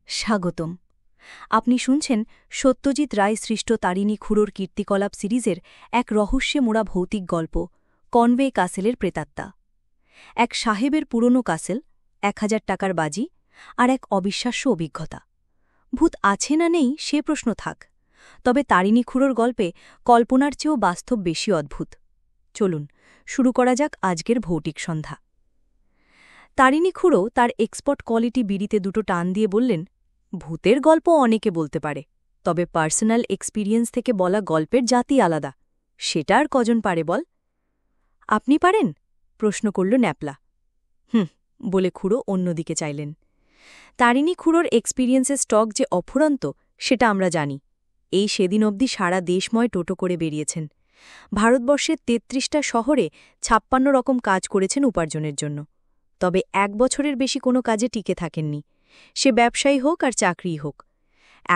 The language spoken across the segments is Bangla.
স্বাগতম। আপনি শুনছেন সত্যজিৎ রায় সৃষ্ট তারিণী খুড়োর কীর্তিকলাপ সিরিজের এক রহস্যে মোড়া ভৌতিক গল্প কনওয়ে কাসেলের প্রেতাত্মা। এক সাহেবের পুরনো কাসেল, ১,০০০ টাকার বাজি, আর এক অবিশ্বাস্য অভিজ্ঞতা। ভূত আছে না নেই সে প্রশ্ন থাক, তবে তারিণী খুড়োর গল্পে কল্পনার চেয়েও বাস্তব বেশি অদ্ভুত। চলুন শুরু করা যাক আজকের ভৌতিক সন্ধ্যা। তারিণী খুড়ো তার এক্সপোর্ট কোয়ালিটি বিড়িতে দুটো টান দিয়ে বললেন, ভূতের গল্প অনেকে বলতে পারে, তবে পার্সোনাল এক্সপিরিয়েন্স থেকে বলা গল্পের জাতি আলাদা। সেটা আর কজন পারে বল? আপনি পারেন? প্রশ্ন করল ন্যাপলা। বলে খুড়ো অন্যদিকে চাইলেন। তারিণী খুড়োর এক্সপিরিয়েন্সের স্টক যে অফুরন্ত সেটা আমরা জানি। এই সেদিন অবধি সারা দেশময় টোটো করে বেরিয়েছেন। ভারতবর্ষের ৩৩টা শহরে ৫৬ রকম কাজ করেছেন উপার্জনের জন্য। তবে ১ বছরের বেশি কোনো কাজে টিকে থাকেননি, সে ব্যবসায়ী হোক আর চাকরিই হোক।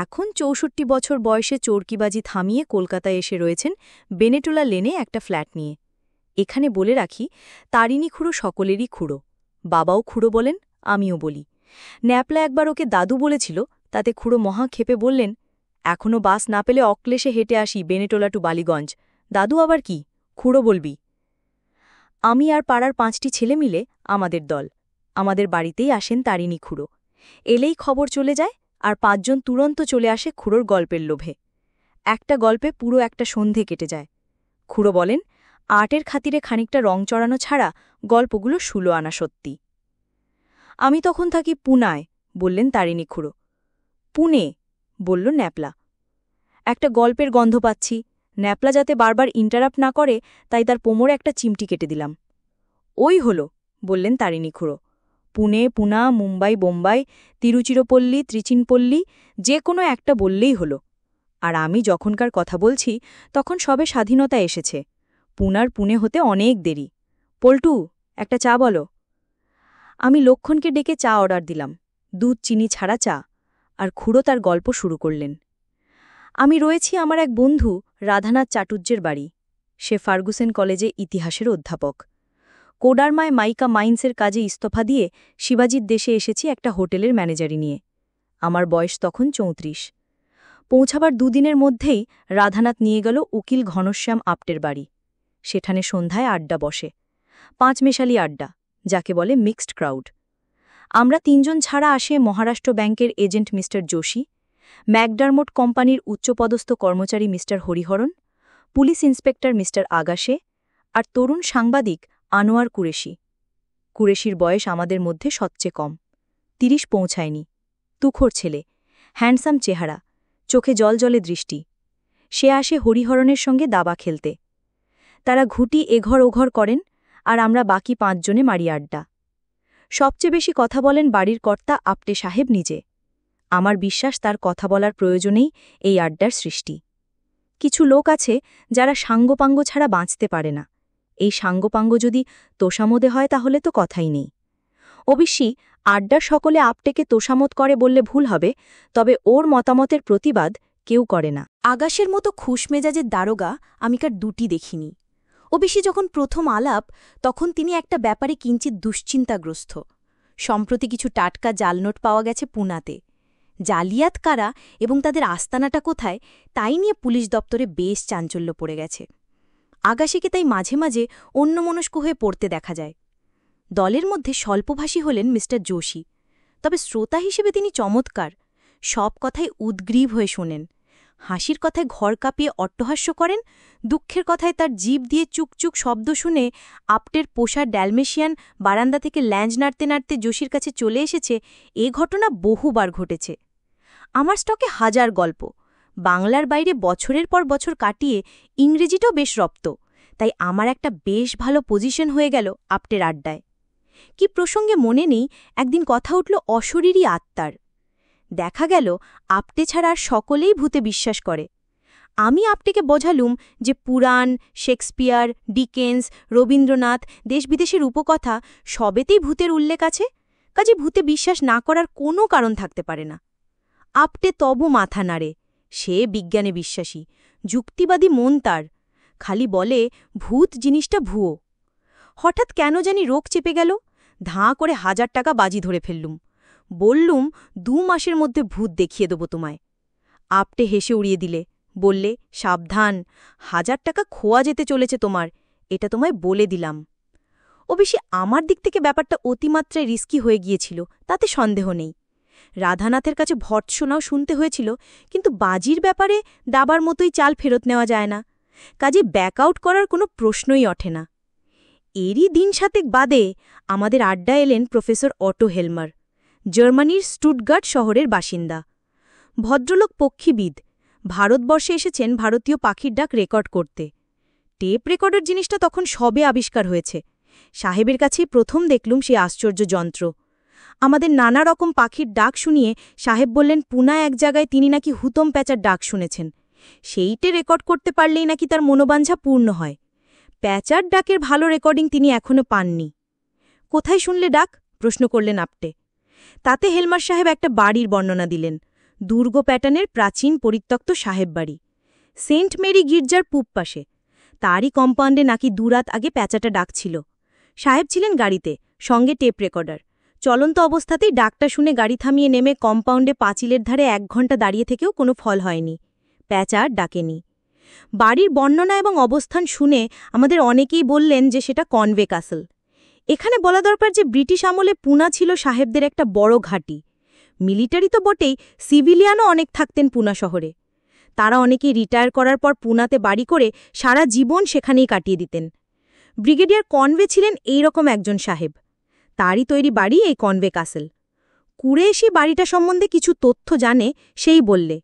এখন ৬৪ বছর বয়সে চোরকিবাজি থামিয়ে কলকাতায় এসে রয়েছেন বেনেটোলা লেনে একটা ফ্ল্যাট নিয়ে। এখানে বলে রাখি, তারিণী খুড়ো সকলেরই খুড়ো। বাবাও খুড়ো বলেন, আমিও বলি। ন্যাপলা একবার ওকে দাদু বলেছিল, তাতে খুড়ো মহা ক্ষেপে বললেন, এখনও বাস না পেলে অক্লেশে হেঁটে আসি বেনেটোলা টু বালিগঞ্জ। দাদু আবার কি, খুড়ো বলবি। আমি আর পাড়ার ৫টি ছেলে মিলে আমাদের দল। আমাদের বাড়িতেই আসেন তারিণী খুড়ো। এলেই খবর চলে যায়, আর ৫ জন তুরন্ত চলে আসে খুড়োর গল্পের লোভে। একটা গল্পে পুরো একটা সন্ধে কেটে যায়। খুড়ো বলেন, আর্টের খাতিরে খানিকটা রং চড়ানো ছাড়া গল্পগুলো ১৬ আনা সত্যি। আমি তখন থাকি পুনায়, বললেন তারিণী খুড়ো। পুনে, বলল ন্যাপলা। একটা গল্পের গন্ধ পাচ্ছি। ন্যাপলা যাতে বারবার ইন্টারাপ্ট না করে, তাই তার কোমরে একটা চিমটি কেটে দিলাম। ওই হলো, বললেন তারিণী খুড়ো। পুনে, পুনা, মুম্বাই, বোম্বাই, তিরুচিরপল্লী, ত্রিচিনপল্লী, যে কোনো একটা বললেই হলো। আর আমি যখনকার কথা বলছি তখন সবে স্বাধীনতা এসেছে। পুনার পুনে হতে অনেক দেরি। পল্টু, একটা চা বলো। আমি লক্ষণকে ডেকে চা অর্ডার দিলাম, দুধ চিনি ছাড়া চা, আর খুড়ো তার গল্প শুরু করলেন। আমি রয়েছি আমার এক বন্ধু রাধানাথ চাটুর্যের বাড়ি। সে ফার্গুসেন কলেজে ইতিহাসের অধ্যাপক। কোডারমায় মাইকা মাইন্সের কাজে ইস্তফা দিয়ে শিবাজির দেশে এসেছি একটা হোটেলের ম্যানেজারি নিয়ে। আমার বয়স তখন ৩৪। পৌঁছাবার দুদিনের মধ্যেই রাধানাথ নিয়ে গেল উকিল ঘনশ্যাম আপ্টের বাড়ি। সেখানে সন্ধ্যায় আড্ডা বসে, ৫ মেশালি আড্ডা, যাকে বলে মিক্সড ক্রাউড। আমরা ৩ জন ছাড়া আসে মহারাষ্ট্র ব্যাংকের এজেন্ট মিস্টার যোশী, ম্যাকডারমোট কোম্পানির উচ্চপদস্থ কর্মচারী mister Hariharan, police inspector mister আগাশে, আর তরুণ সাংবাদিক আনোয়ার কুরেশি। কুরেশির বয়স আমাদের মধ্যে সবচেয়ে কম, ৩০ পৌঁছায়নি। তুখোর ছেলে, হ্যান্ডসাম চেহারা, চোখে জলজলে দৃষ্টি। সে আসে হরিহরণের সঙ্গে দাবা খেলতে। তারা ঘুটি এঘর ওঘর করেন, আর আমরা বাকি ৫ জনে মারি আড্ডা। সবচেয়ে বেশি কথা বলেন বাড়ির কর্তা আপ্টে সাহেব নিজে। আমার বিশ্বাস তার কথা বলার প্রয়োজনেই এই আড্ডার সৃষ্টি। কিছু লোক আছে যারা সাঙ্গপাঙ্গ ছাড়া বাঁচতে পারে না। এই সাঙ্গপাঙ্গ যদি তোষামোদে হয় তাহলে তো কথাই নেই। অবশ্যই আড্ডার সকলে আপ্টেকে তোষামত করে বললে ভুল হবে, তবে ওর মতামতের প্রতিবাদ কেউ করে না। আগাশের মতো খুশমেজাজের দারোগা আমি কার দুটি দেখিনি। অবশ্যই যখন প্রথম আলাপ, তখন তিনি একটা ব্যাপারে কিঞ্চিত দুশ্চিন্তাগ্রস্ত। সম্প্রতি কিছু টাটকা জালনোট পাওয়া গেছে পুনাতে। জালিয়াত কারা এবং তাদের আস্তানাটা কোথায়, তাই নিয়ে পুলিশ দপ্তরে বেশ চাঞ্চল্য পড়ে গেছে। আগাশীকে তাই মাঝে মাঝে অন্যমনস্ক হয়ে পড়তে দেখা যায়। দলের মধ্যে স্বল্পভাষী হলেন মিস্টার যোশী, তবে শ্রোতা হিসেবে তিনি চমৎকার। সব কথায় উদ্গ্রীব হয়ে শোনেন। হাসির কথায় ঘর কাঁপিয়ে অট্টহাস্য করেন, দুঃখের কথায় তার জিভ দিয়ে চুকচুক শব্দ শুনে আপ্টের পোষা ড্যালমেশিয়ান বারান্দা থেকে ল্যাঞ্জ নাড়তে নাড়তে যোশীর কাছে চলে এসেছে, এ ঘটনা বহুবার ঘটেছে। আমার স্টকে হাজার গল্প। বাংলার বাইরে বছরের পর বছর কাটিয়ে ইংরেজিটাও বেশ রপ্ত, তাই আমার একটা বেশ ভালো পজিশন হয়ে গেল আপ্টের আড্ডায়। কি প্রসঙ্গে মনে নেই, একদিন কথা উঠল অশরীরী আত্মার। দেখা গেল আপ্টে ছাড়া আর সকলেই ভূতে বিশ্বাস করে। আমি আপ্টেকে বোঝালুম যে পুরাণ, শেক্সপিয়ার, ডিকেন্স, রবীন্দ্রনাথ, দেশবিদেশের উপকথা সবেতেই ভূতের উল্লেখ আছে, কাজে ভূতে বিশ্বাস না করার কোনো কারণ থাকতে পারে না। আপ্টে তবু মাথা নাড়ে। সে বিজ্ঞানে বিশ্বাসী, যুক্তিবাদী মন তার, খালি বলে ভূত জিনিসটা ভুয়ো। হঠাৎ কেন জানি রোগ চেপে গেল, ধাঁ করে ১,০০০ টাকা বাজি ধরে ফেললুম। বললুম 2 মাসের মধ্যে ভূত দেখিয়ে দেব তোমায়। আপটে হেসে উড়িয়ে দিলে, বললে, সাবধান, 1000 টাকা খোয়া যেতে চলেছে তোমার, এটা তোমায় বলে দিলাম। অবশ্যই আমার দিক থেকে ব্যাপারটা অতিমাত্রায় রিস্কি হয়ে গিয়েছিল, তাতে সন্দেহ নেই। রাধানাথের কাছে ভর্ৎসনাও শুনতে হয়েছিল, কিন্তু বাজির ব্যাপারে দাবার মতোই চাল ফেরত নেওয়া যায় না, কাজে ব্যাকআউট করার কোনো প্রশ্নই ওঠে না। এরই দিন 7 বাদে আমাদের আড্ডা এলেন প্রফেসর অটো হেলমার, জার্মানির স্টুটগার্ট শহরের বাসিন্দা। ভদ্রলোক পক্ষীবিদ, ভারতবর্ষে এসেছেন ভারতীয় পাখির ডাক রেকর্ড করতে। টেপ রেকর্ডার জিনিসটা তখন সবে আবিষ্কার হয়েছে। সাহেবের কাছেই প্রথম দেখলুম সেই আশ্চর্য যন্ত্র। আমাদের নানা রকম পাখির ডাক শুনিয়ে সাহেব বললেন পুনায় এক জায়গায় তিনি নাকি হুতম প্যাঁচার ডাক শুনেছেন, সেইটে রেকর্ড করতে পারলেই নাকি তার মনোবাঞ্ছা পূর্ণ হয়। প্যাঁচার ডাকের ভালো রেকর্ডিং তিনি এখনও পাননি। কোথায় শুনলে ডাক, প্রশ্ন করলেন আপটে। তাতে হেলমার সাহেব একটা বাড়ির বর্ণনা দিলেন, দুর্গ প্যাটার্নের প্রাচীন পরিত্যক্ত সাহেব বাড়ি, সেন্ট মেরি গির্জার পূব পাশে। তারই কম্পাউন্ডে নাকি 2 রাত আগে প্যাঁচাটা ডাকছিল। সাহেব ছিলেন গাড়িতে, সঙ্গে টেপ রেকর্ডার। চলন্ত অবস্থাতেই ডাকটা শুনে গাড়ি থামিয়ে নেমে কম্পাউন্ডে পাঁচিলের ধারে 1 ঘণ্টা দাঁড়িয়ে থেকেও কোনো ফল হয়নি, প্যাঁচা আর ডাকেনি। বাড়ির বর্ণনা এবং অবস্থান শুনে আমাদের অনেকেই বললেন যে সেটা কনওয়ে ক্যাসল। এখানে বলা দরকার যে ব্রিটিশ আমলে পুনা ছিল সাহেবদের একটা বড় ঘাঁটি। মিলিটারি তো বটেই, সিভিলিয়ানও অনেক থাকতেন পুনা শহরে। তারা অনেকেই রিটায়ার করার পর পুনাতে বাড়ি করে সারা জীবন সেখানেই কাটিয়ে দিতেন। ব্রিগেডিয়ার কনওয়ে ছিলেন এই রকম একজন সাহেব। তারই তৈরি বাড়ি এই কনওয়ে ক্যাসল। কুরেশি বাড়িটা সম্বন্ধে কিছু তথ্য জানে, সেই বললে।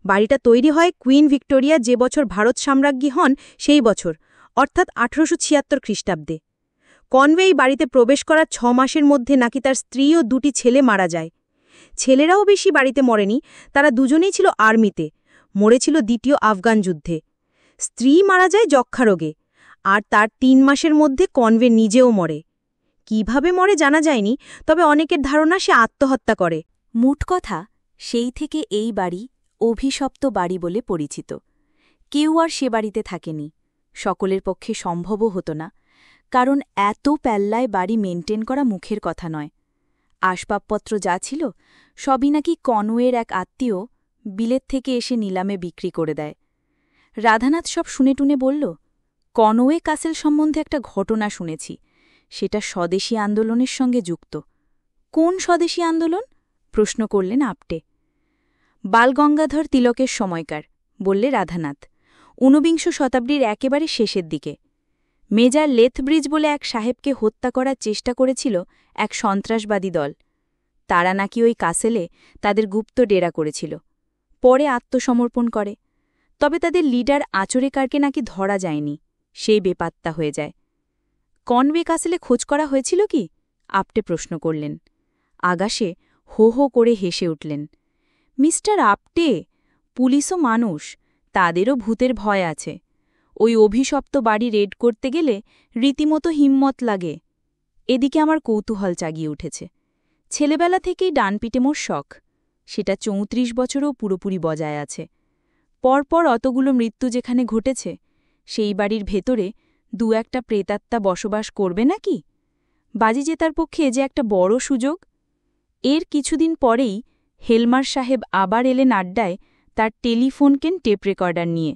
বাড়িটা তৈরি হয় কুইন ভিক্টোরিয়া যে বছর ভারত সাম্রাজ্ঞী হন সেই বছর, অর্থাৎ 1876 খ্রিস্টাব্দে। কনওয়ে এই বাড়িতে প্রবেশ করার 6 মাসের মধ্যে নাকি তার স্ত্রী ও 2টি ছেলে মারা যায়। ছেলেরাও বেশি বাড়িতে মরেনি, তারা দুজনেই ছিল আর্মিতে, মরেছিল দ্বিতীয় আফগান যুদ্ধে। স্ত্রী মারা যায় যক্ষা রোগে, আর তার 3 মাসের মধ্যে কনওয়ে নিজেও মরে। কিভাবে মরে জানা যায়নি, তবে অনেকের ধারণা সে আত্মহত্যা করে। মোট কথা, সেই থেকে এই বাড়ি অভিশপ্ত বাড়ি বলে পরিচিত। কেউ আর সে বাড়িতে থাকেনি, সকলের পক্ষে সম্ভবও হতো না, কারণ এত প্যাল্লায় বাড়ি মেনটেন করা মুখের কথা নয়। আসবাবপত্র যা ছিল সবই নাকি কনওয়ের এক আত্মীয় বিলেত থেকে এসে নিলামে বিক্রি করে দেয়। রাধানাথ সব শুনে টুনে বলল, কনওয়ে ক্যাসল সম্বন্ধে একটা ঘটনা শুনেছি, সেটা স্বদেশী আন্দোলনের সঙ্গে যুক্ত। কোন স্বদেশী আন্দোলন, প্রশ্ন করলেন আপটে। বালগঙ্গাধর তিলকের সময়কার, বললে রাধানাথ, 19বিংশ শতাব্দীর একেবারে শেষের দিকে। মেজর লেথব্রিজ বলে এক সাহেবকে হত্যা করার চেষ্টা করেছিল এক সন্ত্রাসবাদী দল। তারা নাকি ওই ক্যাসলে তাদের গুপ্ত ডেরা করেছিল, পরে আত্মসমর্পণ করে। তবে তাদের লিডার আচরেকারকে নাকি ধরা যায়নি, সেই বেপাত্তা হয়ে যায়। কনওয়ে ক্যাসলে খোঁজ করা হয়েছিল কি, আপটে প্রশ্ন করলেন। আগাশে হো হো করে হেসে উঠলেন। মিস্টার আপটে, পুলিশও মানুষ, তাদেরও ভূতের ভয় আছে। ওই অভিশপ্ত বাড়ি রেড করতে গেলে রীতিমতো হিম্মত লাগে। এদিকে আমার কৌতূহল জাগিয়ে উঠেছে। ছেলেবেলা থেকেই ডানপিটে মোর শখ, সেটা 34 বছরও পুরোপুরি বজায় আছে। পরপর অতগুলো মৃত্যু যেখানে ঘটেছে, সেই বাড়ির ভেতরে 2-1টা প্রেতাত্মা বসবাস করবে নাকি? বাজি জেতার পক্ষে এ যে একটা বড় সুযোগ। এর কিছুদিন পরেই হেলমার সাহেব আবার এলেন আড্ডায়, তার টেলিফোনকেন টেপ রেকর্ডার নিয়ে,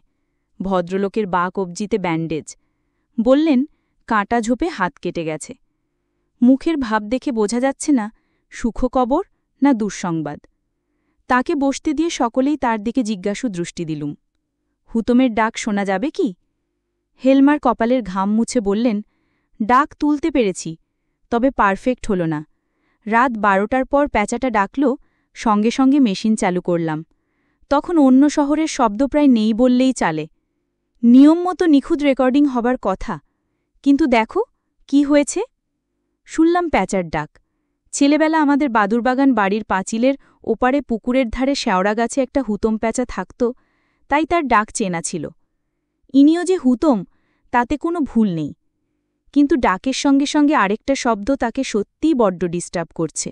ভদ্রলোকের বা কবজিতে ব্যান্ডেজ। বললেন, কাঁটা ঝোপে হাত কেটে গেছে। মুখের ভাব দেখে বোঝা যাচ্ছে না সুখকবর না দুঃসংবাদ। তাকে বসতে দিয়ে সকলেই তার দিকে জিজ্ঞাসু দৃষ্টি দিলুম। হুতমের ডাক শোনা যাবে কি? হেলমার কপালের ঘাম মুছে বললেন, ডাক তুলতে পেরেছি, তবে পারফেক্ট হল না। রাত 12টার পর প্যাঁচাটা ডাকল, সঙ্গে সঙ্গে মেশিন চালু করলাম। তখন অন্য শহরের শব্দ প্রায় নেই বললেই চালে। নিয়ম মতো নিখুঁত রেকর্ডিং হবার কথা, কিন্তু দেখো কি হয়েছে। শুনলাম প্যাঁচার ডাক। ছেলেবেলা আমাদের বাদুরবাগান বাড়ির পাঁচিলের ওপারে পুকুরের ধারে শেওড়া গাছে একটা হুতম প্যাঁচা থাকত, তাই তার ডাক চেনা ছিল। ইনিও যে হুতম, তাতে কোনো ভুল নেই, কিন্তু ডাকের সঙ্গে সঙ্গে আরেকটা শব্দ তাকে সত্যিই বড্ড ডিস্টার্ব করছে।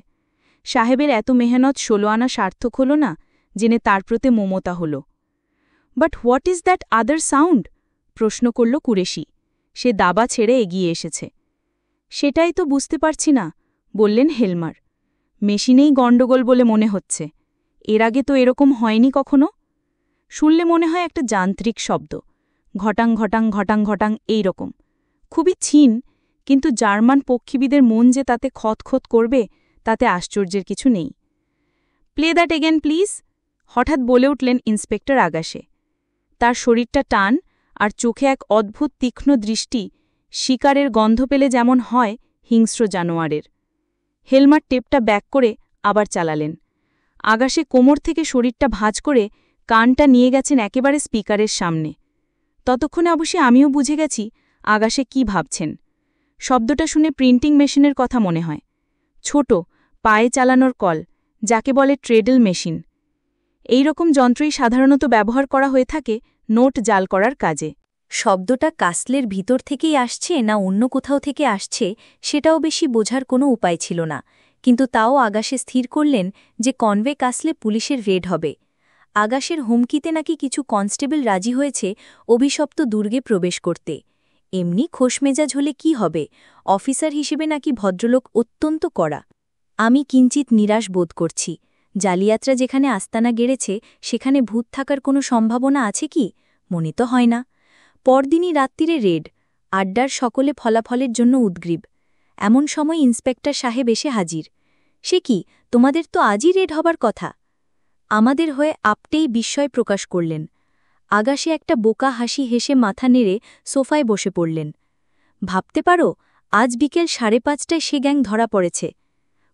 সাহেবের এত মেহনত 16 আনা সার্থক হল না, জেনে তার প্রতি মমতা হল। But what is that other sound, প্রশ্ন করল কুরেশি। সে দাবা ছেড়ে এগিয়ে এসেছে। সেটাই তো বুঝতে পারছি না, বললেন হেলমার। মেশিনেই গণ্ডগোল বলে মনে হচ্ছে। এর আগে তো এরকম হয়নি কখনো। শুনলে মনে হয় একটা যান্ত্রিক শব্দ, ঘটাং ঘটাং ঘটাং ঘটাং এই রকম। খুবই ক্ষীণ, কিন্তু জার্মান পক্ষীবিদের মন যে তাতে খতখত করবে তাতে আশ্চর্যের কিছু নেই। প্লে দ্যাট এগেন প্লিজ, হঠাৎ বলে উঠলেন ইন্সপেক্টর আগাশে। তার শরীরটা টান আর চোখে এক অদ্ভুত তীক্ষ্ণ দৃষ্টি, শিকারের গন্ধ পেলে যেমন হয় হিংস্র জানোয়ারের। হেলমার টেপটা ব্যাক করে আবার চালালেন। আগাশে কোমর থেকে শরীরটা ভাঁজ করে কানটা নিয়ে গেছেন একেবারে স্পিকারের সামনে। ততক্ষণে অবশ্যই আমিও বুঝে গেছি আগাশে কি ভাবছেন। শব্দটা শুনে প্রিন্টিং মেশিনের কথা মনে হয়। ছোট, পায়ে চালানোর কল, যাকে বলে ট্রেডল মেশিন। এই রকম যন্ত্রই সাধারণত ব্যবহার করা হয়ে থাকে নোট জাল করার কাজে। শব্দটা কাসলের ভিতর থেকেই আসছে না অন্য কোথাও থেকে আসছে সেটাও বেশি বোঝার কোনো উপায় ছিল না, কিন্তু তাও আগাশে স্থির করলেন যে কনভে কাসলে পুলিশের রেড হবে। আগাশের হুমকিতে নাকি কিছু কনস্টেবল রাজি হয়েছে অভিশপ্ত দুর্গে প্রবেশ করতে। এমনি খোশমেজাজ হলে কি হবে, অফিসার হিসেবে নাকি ভদ্রলোক অত্যন্ত কড়া। আমি কিঞ্চিত নিরাশ বোধ করছি। জালিয়াতরা যেখানে আস্তানা গেড়েছে সেখানে ভূত থাকার কোনো সম্ভাবনা আছে কি? মনে তো হয় না। পরদিনই রাত্রিরে রেড, আড্ডার সকলে ফলাফলের জন্য উদ্গ্রীব। এমন সময় ইন্সপেক্টর সাহেব এসে হাজির। সে কি, তোমাদের তো আজই রেড হবার কথা। আমাদের হয়ে আপটেই বিস্ময় প্রকাশ করলেন। আগাশে একটা বোকা হাসি হেসে মাথা নেড়ে সোফায় বসে পড়লেন। ভাবতে পারো, আজ বিকেল 5:30টায় সে গ্যাং ধরা পড়েছে।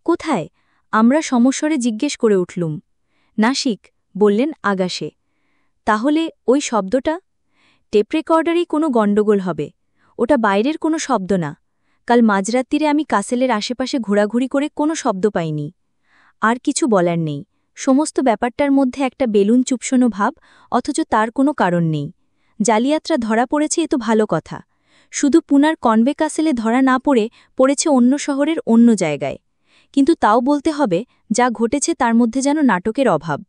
কোথায়? আমরা সমস্বরে জিজ্ঞেস করে উঠলুম। নাসিক, বললেন আগাশে। তাহলে ওই শব্দটা? টেপ রেকর্ডারেই কোনো গণ্ডগোল হবে। ওটা বাইরের কোনো শব্দ না। কাল মাঝরাত্রিরে আমি কাসেলের আশেপাশে ঘোরাঘুরি করে কোনো শব্দ পাইনি। আর কিছু বলার নেই। সমস্ত ব্যাপারটার মধ্যে একটা বেলুন চুপসনো ভাব, অথচ তার কোনো কারণ নেই। জালিয়াতরা ধরা পড়েছে এ তো ভালো কথা। শুধু পুনার কনভে কাসেলে ধরা না পড়েছে অন্য শহরের অন্য জায়গায়। কিন্তু তাও বলতে হবে, যা ঘটেছে তার মধ্যে যেন নাটকের অভাব।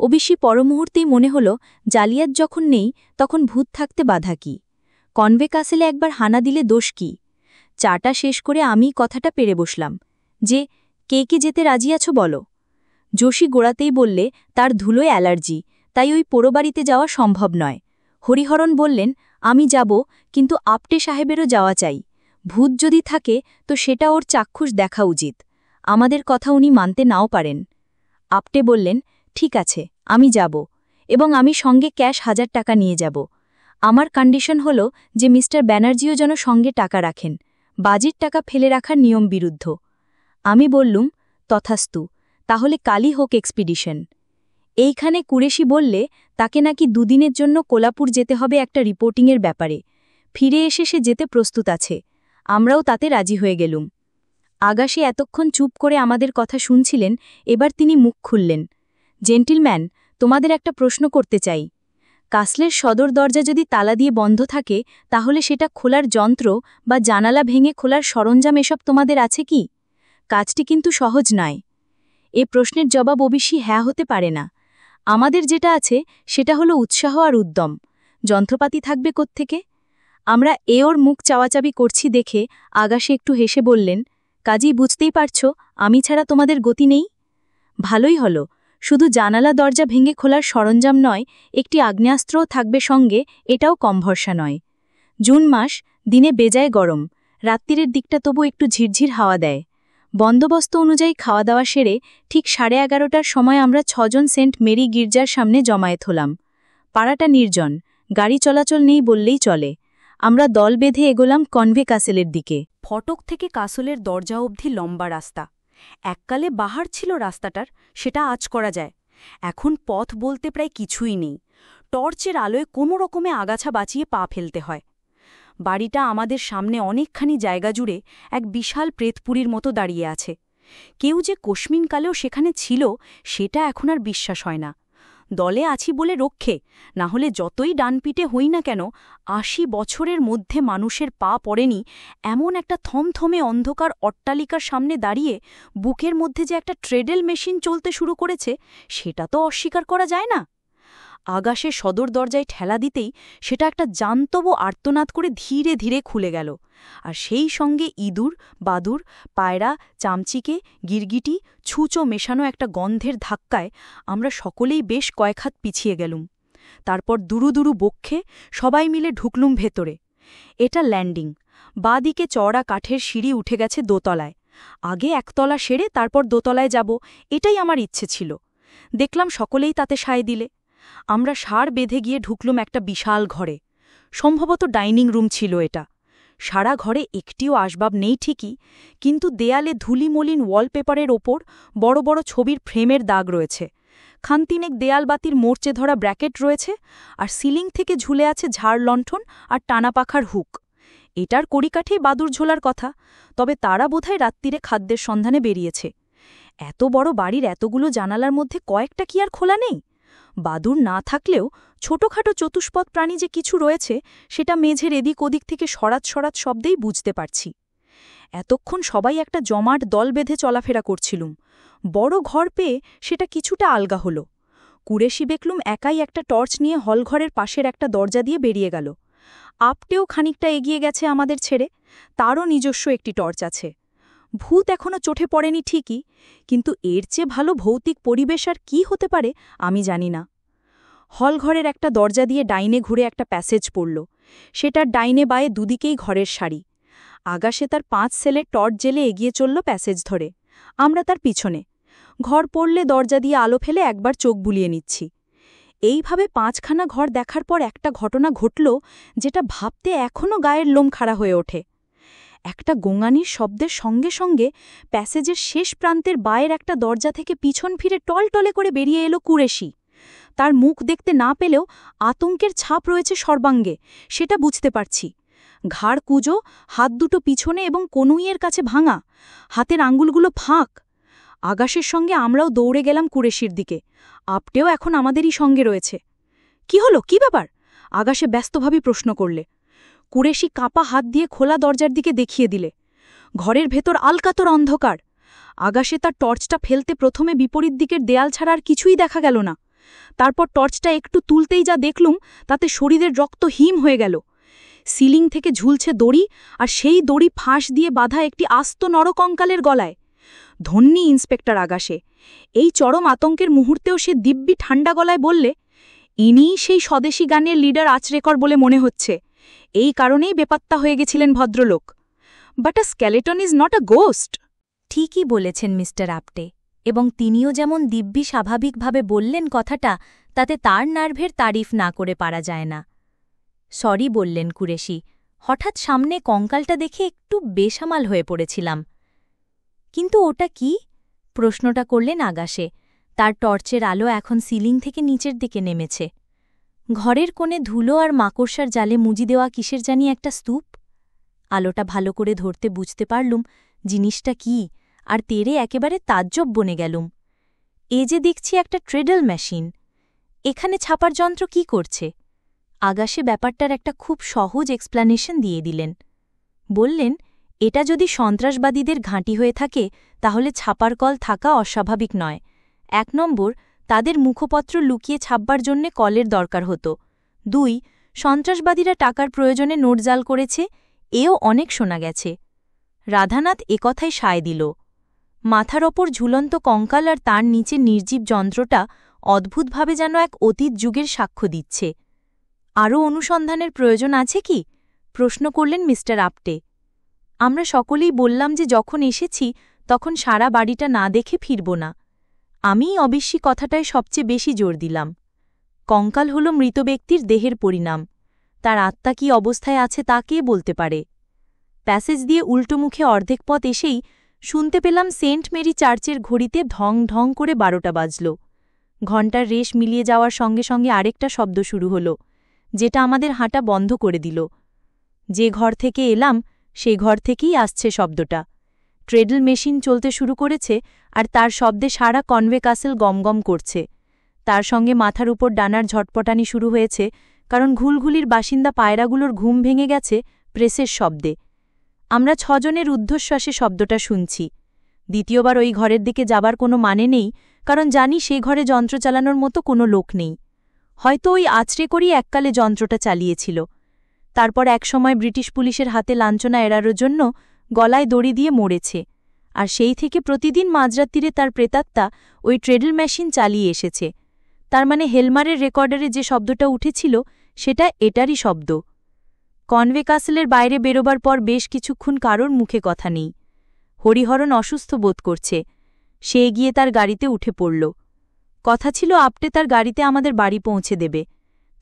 অবশ্যই পরমুহূর্তেই মনে হল, জালিয়াত যখন নেই তখন ভূত থাকতে বাধা কি? কনভে কাসেলে একবার হানা দিলে দোষ কি? চাটা শেষ করে আমি কথাটা পেরে বসলাম যে, কে যেতে রাজি আছো বলো। যোশী গোড়াতেই বললে তার ধুলোয় অ্যালার্জি, তাই ওই পোড়োবাড়িতে যাওয়া সম্ভব নয়। হরিহরণ বললেন, আমি যাব, কিন্তু আপটে সাহেবেরও যাওয়া চাই। ভূত যদি থাকে তো সেটা ওর চাক্ষুষ দেখা উচিত। আমাদের কথা উনি মানতে নাও পারেন। আপটে বললেন, ঠিক আছে, আমি যাব, এবং আমি সঙ্গে ক্যাশ 1000 টাকা নিয়ে যাব। আমার কন্ডিশন হল যে মিস্টার ব্যানার্জিও যেন সঙ্গে টাকা রাখেন। বাজির টাকা ফেলে রাখার নিয়ম বিরুদ্ধ। আমি বললুম, তথাস্তু, তাহলে কালই হোক এক্সপিডিশন। এইখানে কুরেশি বললে তাকে নাকি 2 দিনের জন্য কোলাপুর যেতে হবে একটা রিপোর্টিংয়ের ব্যাপারে। ফিরে এসে সে যেতে প্রস্তুত আছে। আমরাও তাতে রাজি হয়ে গেলুম। আগাশে এতক্ষণ চুপ করে আমাদের কথা শুনছিলেন, এবার তিনি মুখ খুললেন। জেন্টিলম্যান, তোমাদের একটা প্রশ্ন করতে চাই। কাসলের সদর দরজা যদি তালা দিয়ে বন্ধ থাকে, তাহলে সেটা খোলার যন্ত্র বা জানালা ভেঙে খোলার সরঞ্জাম এসব তোমাদের আছে কি? কাজটি কিন্তু সহজ নয়। এ প্রশ্নের জবাব অবশ্যই হ্যাঁ হতে পারে না। আমাদের যেটা আছে সেটা হলো উৎসাহ আর উদ্যম। যন্ত্রপাতি থাকবে কোত্থেকে? আমরা ওর মুখ চাওয়াচাবি করছি দেখে আগাশে একটু হেসে বললেন, কাজেই বুঝতেই পারছ আমি ছাড়া তোমাদের গতি নেই। ভালোই হলো, শুধু জানালা দরজা ভেঙে খোলার সরঞ্জাম নয়, একটি আগ্নেয়াস্ত্রও থাকবে সঙ্গে, এটাও কম ভরসা নয়। জুন মাস, দিনে বেজায় গরম, রাত্রিরের দিকটা তবু একটু ঝিরঝির হাওয়া দেয়। বন্দোবস্ত অনুযায়ী খাওয়া দাওয়া সেরে ঠিক 11:30টার সময় আমরা 6 জন সেন্ট মেরি গির্জার সামনে জমায়েত হলাম। পাড়াটা নির্জন, গাড়ি চলাচল নেই বললেই চলে। আমরা দল বেঁধে এগোলাম কনভে কাসেলের দিকে। ফটক থেকে কাসলের দরজা অবধি লম্বা রাস্তা। এককালে বাহার ছিল রাস্তাটার, সেটা আজ করা যায়। এখন পথ বলতে প্রায় কিছুই নেই। টর্চের আলোয় কোনো রকমে আগাছা বাঁচিয়ে পা ফেলতে হয়। বাড়িটা আমাদের সামনে অনেকখানি জায়গা জুড়ে এক বিশাল প্রেতপুরীর মতো দাঁড়িয়ে আছে। কেউ যে কোশমিনকালেও সেখানে ছিল সেটা এখন আর বিশ্বাস হয় না। দলে আছি বলে রক্ষে, না হলে যতই ডানপিটে হই না কেন, 80 বছরের মধ্যে মানুষের পা পড়েনি এমন একটা থমথমে অন্ধকার অট্টালিকার সামনে দাঁড়িয়ে বুকের মধ্যে যে একটা ট্রেডেল মেশিন চলতে শুরু করেছে সেটা তো অস্বীকার করা যায় না। আগাশে সদর দরজায় ঠেলা দিতেই সেটা একটা জান্তব আর্তনাদ করে ধীরে ধীরে খুলে গেল, আর সেই সঙ্গে ইঁদুর, বাদুর, পায়রা, চামচিকে, গিরগিটি, ছুঁচো মেশানো একটা গন্ধের ধাক্কায় আমরা সকলেই বেশ কয়েক হাত পিছিয়ে গেলুম। তারপর দুরু দুরু বক্ষে সবাই মিলে ঢুকলুম ভেতরে। এটা ল্যান্ডিং। বাঁদিকে চওড়া কাঠের সিঁড়ি উঠে গেছে দোতলায়। আগে একতলা সেরে তারপর দোতলায় যাব, এটাই আমার ইচ্ছে ছিল। দেখলাম সকলেই তাতে সায় দিলে। আমরা সার বেঁধে গিয়ে ঢুকলুম একটা বিশাল ঘরে। সম্ভবত ডাইনিং রুম ছিল এটা। সারা ঘরে একটিও আসবাব নেই ঠিকই, কিন্তু দেয়ালে ধুলিমলিন ওয়ালপেপারের ওপর বড় বড় ছবির ফ্রেমের দাগ রয়েছে। খানতিনেক দেয়ালবাতির মোর্চে ধরা ব্র্যাকেট রয়েছে, আর সিলিং থেকে ঝুলে আছে ঝাড় লণ্ঠন আর টানা পাখার হুক। এটার কড়িকাঠেই বাদুর ঝোলার কথা, তবে তারা বোধহয় রাত্রিরে খাদ্যের সন্ধানে বেরিয়েছে। এত বড় বাড়ির এতগুলো জানালার মধ্যে কয়েকটা কি আর খোলা নেই? বাদুর না থাকলেও ছোটখাটো চতুষ্পদ প্রাণী যে কিছু রয়েছে সেটা মেঝের এদিক ওদিক থেকে সরাত সরাত শব্দেই বুঝতে পারছি। এতক্ষণ সবাই একটা জমাট দল বেঁধে চলাফেরা করছিলুম। বড় ঘর পেয়ে সেটা কিছুটা আলগা হল। কুরেশি দেখলুম একাই একটা টর্চ নিয়ে হলঘরের পাশের একটা দরজা দিয়ে বেরিয়ে গেল। আপটেও খানিকটা এগিয়ে গেছে আমাদের ছেড়ে, তারও নিজস্ব একটি টর্চ আছে। ভূত এখনও চোখে পড়েনি ঠিকই, কিন্তু এর চেয়ে ভালো ভৌতিক পরিবেশ আর কী হতে পারে আমি জানি না। হলঘরের একটা দরজা দিয়ে ডাইনে ঘুরে একটা প্যাসেজ পড়ল। সেটার ডাইনে বায়ে দুদিকেই ঘরের সারি। আগাশে তার 5 সেলের টর্চ জেলে এগিয়ে চলল প্যাসেজ ধরে, আমরা তার পিছনে। ঘর পড়লে দরজা দিয়ে আলো ফেলে একবার চোখ বুলিয়ে নিচ্ছি। এইভাবে 5খানা ঘর দেখার পর একটা ঘটনা ঘটল যেটা ভাবতে এখনও গায়ের লোম খাড়া হয়ে ওঠে। একটা গোঙানির শব্দের সঙ্গে সঙ্গে প্যাসেজের শেষ প্রান্তের বায়ের একটা দরজা থেকে পিছন ফিরে টলটলে করে বেরিয়ে এলো কুরেশি। তার মুখ দেখতে না পেলেও আতঙ্কের ছাপ রয়েছে সর্বাঙ্গে, সেটা বুঝতে পারছি। ঘাড় কুঁজো, হাত দুটো পিছনে এবং কনুইয়ের কাছে ভাঙা, হাতের আঙ্গুলগুলো ফাঁক। আগাশের সঙ্গে আমরাও দৌড়ে গেলাম কুরেশির দিকে। আপটেও এখন আমাদেরই সঙ্গে রয়েছে। কি হলো, কি ব্যাপার? আগাশে ব্যস্তভাবে প্রশ্ন করলে। কুরেশি কাঁপা হাত দিয়ে খোলা দরজার দিকে দেখিয়ে দিলে। ঘরের ভেতর আলকাতর অন্ধকার। আগাশে তার টর্চটা ফেলতে প্রথমে বিপরীত দিকের দেয়াল ছাড়া আর কিছুই দেখা গেল না। তারপর টর্চটা একটু তুলতেই যা দেখলুম তাতে শরীরের রক্ত হিম হয়ে গেল। সিলিং থেকে ঝুলছে দড়ি, আর সেই দড়ি ফাঁস দিয়ে বাঁধা একটি আস্ত নরকঙ্কালের গলায়। ধন্যী ইন্সপেক্টর আগাশে। এই চরম আতঙ্কের মুহূর্তেও সে দিব্যি ঠান্ডা গলায় বললে, ইনিই সেই স্বদেশী গানের লিডার আচরেকর বলে মনে হচ্ছে। এই কারণেই বেপাত্তা হয়ে গেছিলেন ভদ্রলোক। But a skeleton is not a ghost. ঠিকই বলেছেন মিস্টার আপটে, এবং তিনিও যেমন দিব্যি স্বাভাবিকভাবে বললেন কথাটা, তাতে তার নার্ভের তারিফ না করে পারা যায় না। সরি বললেন কুরেশি, হঠাৎ সামনে কঙ্কালটা দেখে একটু বেসামাল হয়ে পড়েছিলাম। কিন্তু ওটা কি? প্রশ্নটা করলেন আগাশে। তার টর্চের আলো এখন সিলিং থেকে নিচের দিকে নেমেছে। ঘরের কোণে ধুলো আর মাকড়সার জালে মুজি দেওয়া কিসের জানি একটা স্তূপ। আলোটা ভালো করে ধরতে বুঝতে পারলুম জিনিসটা কি, আর তেরে একেবারে তাজ্জব বনে গেলুম। এ যে দেখছি একটা ট্রেডল মেশিন। এখানে ছাপার যন্ত্র কি করছে? আগাশে ব্যাপারটার একটা খুব সহজ এক্সপ্লানেশন দিয়ে দিলেন। বললেন, এটা যদি সন্ত্রাসবাদীদের ঘাঁটি হয়ে থাকে তাহলে ছাপার কল থাকা অস্বাভাবিক নয়। 1 নম্বর, তাদের মুখপত্র লুকিয়ে ছাপবার জন্যে কলের দরকার হতো। 2, সন্ত্রাসবাদীরা টাকার প্রয়োজনে নোটজাল করেছে, এও অনেক শোনা গেছে। রাধানাথ একথায় সায় দিল। মাথার ওপর ঝুলন্ত কঙ্কাল আর তার নিচে নির্জীব যন্ত্রটা অদ্ভুতভাবে যেন এক অতীত যুগের সাক্ষ্য দিচ্ছে। আরও অনুসন্ধানের প্রয়োজন আছে কি? প্রশ্ন করলেন মিস্টার আপটে। আমরা সকলেই বললাম যে যখন এসেছি তখন সারা বাড়িটা না দেখে ফিরব না। আমিই অবশ্যই কথাটায় সবচেয়ে বেশি জোর দিলাম। কঙ্কাল হল মৃত ব্যক্তির দেহের পরিণাম। তার আত্মা কি অবস্থায় আছে তা কে বলতে পারে? প্যাসেজ দিয়ে উল্টো মুখে অর্ধেক পথ এসেই শুনতে পেলাম সেন্ট মেরি চার্চের ঘড়িতে ঢং ঢং করে 12টা বাজল। ঘণ্টার রেশ মিলিয়ে যাওয়ার সঙ্গে সঙ্গে আরেকটা শব্দ শুরু হল, যেটা আমাদের হাঁটা বন্ধ করে দিল। যে ঘর থেকে এলাম সেই ঘর থেকেই আসছে শব্দটা। ট্রেডল মেশিন চলতে শুরু করেছে, আর তার শব্দে সারা কনভে কাসেল গমগম করছে। তার সঙ্গে মাথার উপর ডানার ঝটপটানি শুরু হয়েছে, কারণ ঘুলঘুলির বাসিন্দা পায়রাগুলোর ঘুম ভেঙে গেছে প্রেসের শব্দে। আমরা 6 জনের ঊর্ধ্বশ্বাসে শব্দটা শুনছি। দ্বিতীয়বার ওই ঘরের দিকে যাবার কোনো মানে নেই, কারণ জানি সে ঘরে যন্ত্র চালানোর মতো কোনো লোক নেই। হয়তো ওই আছড়ে করেই এককালে যন্ত্রটা চালিয়েছিল। তারপর একসময় ব্রিটিশ পুলিশের হাতে লাঞ্ছনা এড়ানোর জন্য গলায় দড়ি দিয়ে মরেছে, আর সেই থেকে প্রতিদিন মাঝরাত্তিরে তার প্রেতাত্মা ওই ট্রেডল মেশিন চালিয়ে এসেছে। তার মানে হেলমারের রেকর্ডারে যে শব্দটা উঠেছিল সেটা এটারই শব্দ। কনওয়ে কাসেলের বাইরে বেরোবার পর বেশ কিছুক্ষণ কারোর মুখে কথা নেই। হরিহরণ অসুস্থ বোধ করছে। সে গিয়ে তার গাড়িতে উঠে পড়ল। কথা ছিল আপটে তার গাড়িতে আমাদের বাড়ি পৌঁছে দেবে।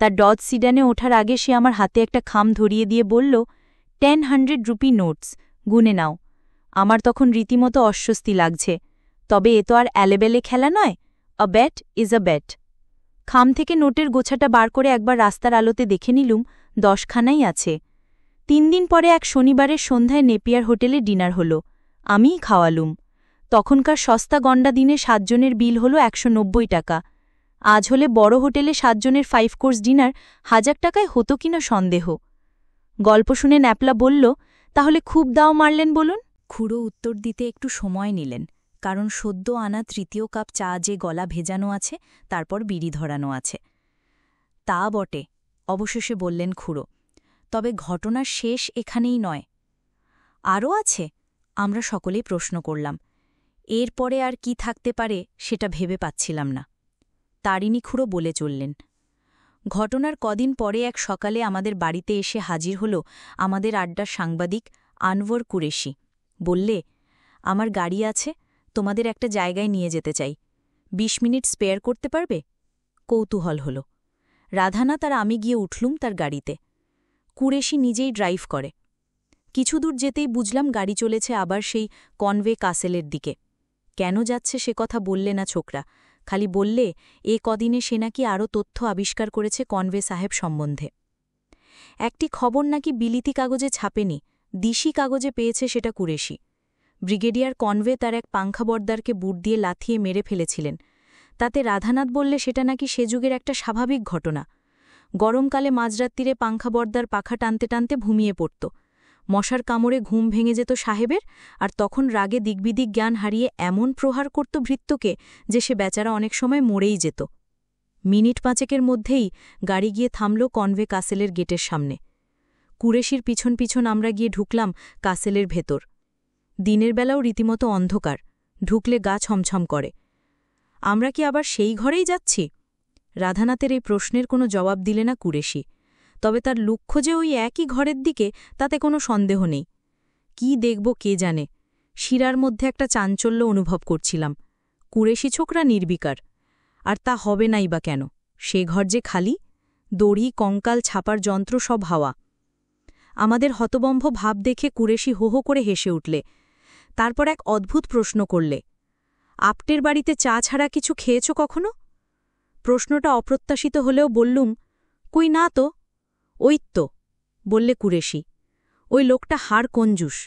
তার ডজ সিডানে ওঠার আগে সে আমার হাতে একটা খাম ধরিয়ে দিয়ে বলল, 1000 রুপি নোটস, গুনে নাও। আমার তখন রীতিমতো অস্বস্তি লাগছে। তবে এ তো আর অ্যালেবেলে খেলা নয়। আ ব্যাট ইজ আ ব্যাট। খাম থেকে নোটের গোছাটা বার করে একবার রাস্তার আলোতে দেখে নিলুম 10খানাই আছে। 3 দিন পরে এক শনিবারের সন্ধ্যায় নেপিয়ার হোটেলে ডিনার হল। আমিই খাওয়ালুম। তখনকার সস্তা গন্ডা দিনে 7 জনের বিল হল 190 টাকা। আজ হলে বড় হোটেলে 7 জনের 5 কোর্স ডিনার 1000 টাকায় হতো কিনা সন্দেহ। গল্প শুনে ন্যাপলা বলল, তাহলে খুব দাও মারলেন বলুন? খুড়ো উত্তর দিতে একটু সময় নিলেন, কারণ সদ্য আনা 3য় কাপ চা যে গলা ভেজানো আছে, তারপর বিড়ি ধরানো আছে। তা বটে, অবশেষে বললেন খুড়ো। তবে ঘটনার শেষ এখানেই নয়। আরও আছে? আমরা সকলেই প্রশ্ন করলাম। এরপরে আর কি থাকতে পারে সেটা ভেবে পাচ্ছিলাম না। তারিণী খুড়ো বলে চললেন, ঘটনার কদিন পরে এক সকালে আমাদের বাড়িতে এসে হাজির হল আমাদের আড্ডার সাংবাদিক আনওয়ার কুরেশি। বললে, আমার গাড়ি আছে, তোমাদের একটা জায়গায় নিয়ে যেতে চাই। 20 মিনিট স্পেয়ার করতে পারবে? কৌতূহল হল। রাধানাথ আর আমি গিয়ে উঠলুম তার গাড়িতে। কুরেশি নিজেই ড্রাইভ করে। কিছু দূর যেতেই বুঝলাম গাড়ি চলেছে আবার সেই কনওয়ে কাসেলের দিকে। কেন যাচ্ছে সে কথা বললে না ছোকরা, খালি বললে এ কদিনে সে নাকি আরও তথ্য আবিষ্কার করেছে কনওয়ে সাহেব সম্বন্ধে। একটি খবর নাকি বিলিতি কাগজে ছাপেনি, দিশি কাগজে পেয়েছে সেটা কুরেশি। ব্রিগেডিয়ার কনওয়ে তার এক পাংখাবর্দারকে বুট দিয়ে লাথিয়ে মেরে ফেলেছিলেন। তাতে রাধানাথ বললে সেটা নাকি সে যুগের একটা স্বাভাবিক ঘটনা। গরমকালে মাঝরাত্তিরে পাংখাবর্দার পাখা টানতে টানতে ঘুমিয়ে পড়ত। মশার কামড়ে ঘুম ভেঙে যেত সাহেবের, আর তখন রাগে দিগ্বিদিক জ্ঞান হারিয়ে এমন প্রহার করত ভৃত্যকে যে সে বেচারা অনেক সময় মরেই যেত। মিনিট 5 মধ্যেই গাড়ি গিয়ে থামল কনওয়ে কাসেলের গেটের সামনে। কুরেশির পিছন পিছন আমরা গিয়ে ঢুকলাম কাসেলের ভেতর। দিনের বেলাও রীতিমতো অন্ধকার, ঢুকলে গা ছমছম করে। আমরা কি আবার সেই ঘরেই যাচ্ছি? রাধানাথের এই প্রশ্নের কোনো জবাব দিলে না কুরেশি। তবে তার লক্ষ্য যে ওই একই ঘরের দিকে তাতে কোনো সন্দেহ নেই। কি দেখব কে জানে, শিরার মধ্যে একটা চাঞ্চল্য অনুভব করছিলাম। কুরেশি ছোকরা নির্বিকার, আর তা হবে নাই বা কেন? সে ঘর যে খালি, দড়ি কঙ্কাল ছাপার যন্ত্র সব হাওয়া। আমাদের হতবম্ব ভাব দেখে কুরেশি হো হো করে হেসে উঠলে। তারপর এক অদ্ভুত প্রশ্ন করলে, আপটের বাড়িতে চা ছাড়া কিছু খেয়েছ কখনো? প্রশ্নটা অপ্রত্যাশিত হলেও বললুম, কই না তো। ওই তো, বললে কুরেশি, ওই লোকটা হাড় কঞ্জুস।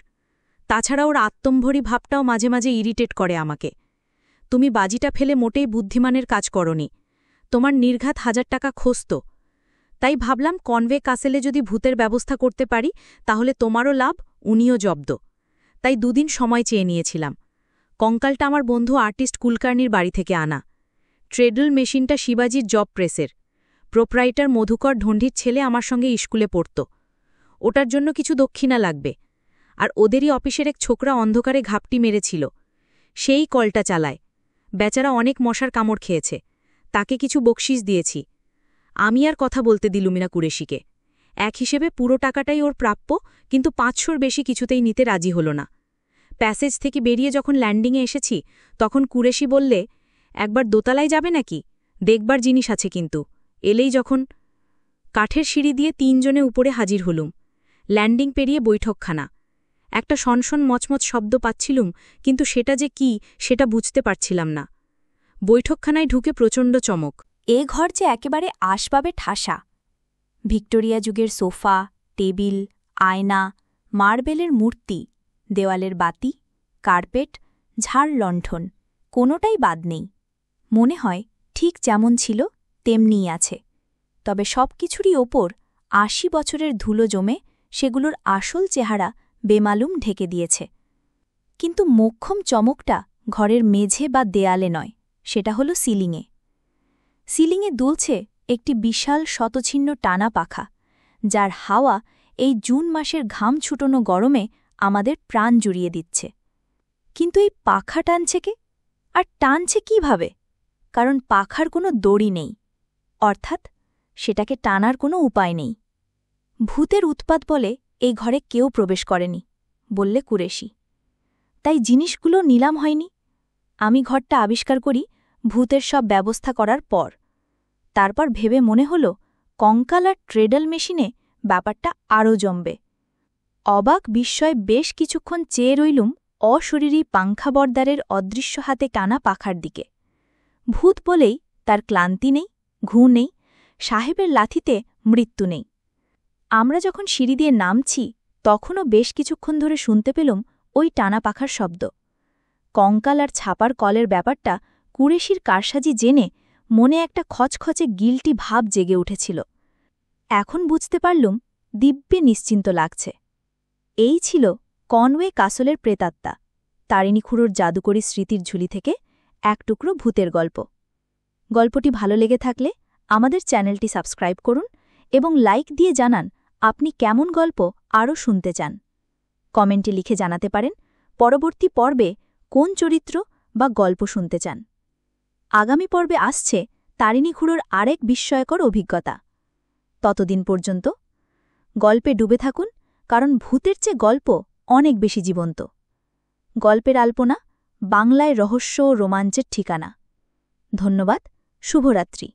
তাছাড়া ওর আত্মম্ভরী ভাবটাও মাঝে মাঝে ইরিটেট করে আমাকে। তুমি বাজিটা ফেলে মোটেই বুদ্ধিমানের কাজ করনি। তোমার নির্ঘাত 1000 টাকা খসত। তাই ভাবলাম কনওয়ে কাসেলে যদি ভূতের ব্যবস্থা করতে পারি তাহলে তোমারও লাভ, উনিও জব্দ। তাই 2 দিন সময় চেয়ে নিয়েছিলাম। কঙ্কালটা আমার বন্ধু আর্টিস্ট কুলকার্নির বাড়ি থেকে আনা। ট্রেডল মেশিনটা শিবাজির জব প্রেসের। প্রোপ্রাইটার মধুকর ঢণ্ডির ছেলে আমার সঙ্গে স্কুলে পড়ত। ওটার জন্য কিছু দক্ষিণা লাগবে। আর ওদেরই অফিসের এক ছোকরা অন্ধকারে ঘাপটি মেরেছিল, সেই কলটা চালায়। বেচারা অনেক মশার কামড় খেয়েছে, তাকে কিছু বকশিস দিয়েছি। আমি আর কথা বলতে দিলুমিনা কুরেশিকে। এক হিসেবে পুরো টাকাটাই ওর প্রাপ্য, কিন্তু 500-র বেশি কিছুতেই নিতে রাজি হল না। প্যাসেজ থেকে বেরিয়ে যখন ল্যান্ডিংয়ে এসেছি তখন কুরেশি বললে, একবার দোতলায় যাবে নাকি? দেখবার জিনিস আছে কিন্তু। এলেই যখন। কাঠের সিঁড়ি দিয়ে 3 জনে উপরে হাজির হলুম। ল্যান্ডিং পেরিয়ে বৈঠকখানা। একটা সনসন মচমচ শব্দ পাচ্ছিলুম, কিন্তু সেটা যে কি সেটা বুঝতে পারছিলাম না। বৈঠকখানায় ঢুকে প্রচণ্ড চমক। এ ঘর যে একেবারে আসবাবে ঠাসা। ভিক্টোরিয়া যুগের সোফা, টেবিল, আয়না, মার্বেলের মূর্তি, দেওয়ালের বাতি, কার্পেট, ঝাড় লণ্ঠন, কোনোটাই বাদ নেই। মনে হয় ঠিক যেমন ছিল তেমনিই আছে। তবে সব কিছুরই ওপর 80 বছরের ধুলো জমে সেগুলোর আসল চেহারা বেমালুম ঢেকে দিয়েছে। কিন্তু মোক্ষম চমকটা ঘরের মেঝে বা দেয়ালে নয়, সেটা হলো সিলিংয়ে। সিলিংয়ে দুলছে একটি বিশাল শতছিন্ন টানা পাখা, যার হাওয়া এই জুন মাসের ঘাম ছুটোনো গরমে আমাদের প্রাণ জুড়িয়ে দিচ্ছে। কিন্তু এই পাখা টানছে কে? আর টানছে কিভাবে? কারণ পাখার কোনো দড়ি নেই, অর্থাৎ সেটাকে টানার কোনো উপায় নেই। ভূতের উৎপাত বলে এই ঘরে কেউ প্রবেশ করেনি, বললে কুরেশি। তাই জিনিসগুলো নিলাম হয়নি। আমি ঘরটা আবিষ্কার করি ভূতের সব ব্যবস্থা করার পর। তারপর ভেবে মনে হল কঙ্কাল আর ট্রেডল মেশিনে ব্যাপারটা আরও জমবে। অবাক বিস্ময় বেশ কিছুক্ষণ চেয়ে রইলুম অশরীরী পাংখাবরদারের অদৃশ্য হাতে টানা পাখার দিকে। ভূত বলেই তার ক্লান্তি নেই, ঘুম নেই, সাহেবের লাথিতে মৃত্যু নেই। আমরা যখন সিঁড়ি দিয়ে নামছি তখনও বেশ কিছুক্ষণ ধরে শুনতে পেলাম ওই টানা পাখার শব্দ। কঙ্কাল আর ছাপার কলের ব্যাপারটা কুরেশির কারসাজি জেনে মনে একটা খচখচে গিল্টি ভাব জেগে উঠেছিল। এখন বুঝতে পারলুম দিব্যে নিশ্চিন্ত লাগছে। এই ছিল কনওয়ে কাসলের প্রেতাত্মা, তারিণী খুড়োর জাদুকরী স্মৃতির ঝুলি থেকে এক টুকরো ভূতের গল্প। গল্পটি ভালো লেগে থাকলে আমাদের চ্যানেলটি সাবস্ক্রাইব করুন এবং লাইক দিয়ে জানান আপনি কেমন গল্প আরও শুনতে চান। কমেন্টে লিখে জানাতে পারেন পরবর্তী পর্বে কোন চরিত্র বা গল্প শুনতে চান। আগামী পর্বে আসছে তারিণী খুড়োর আরেক বিস্ময়কর অভিজ্ঞতা। ততদিন পর্যন্ত গল্পে ডুবে থাকুন, কারণ ভূতের চেয়ে গল্প অনেক বেশি জীবন্ত। গল্পের আলপনা, বাংলায় রহস্য ও রোমাঞ্চের ঠিকানা। ধন্যবাদ। শুভরাত্রি।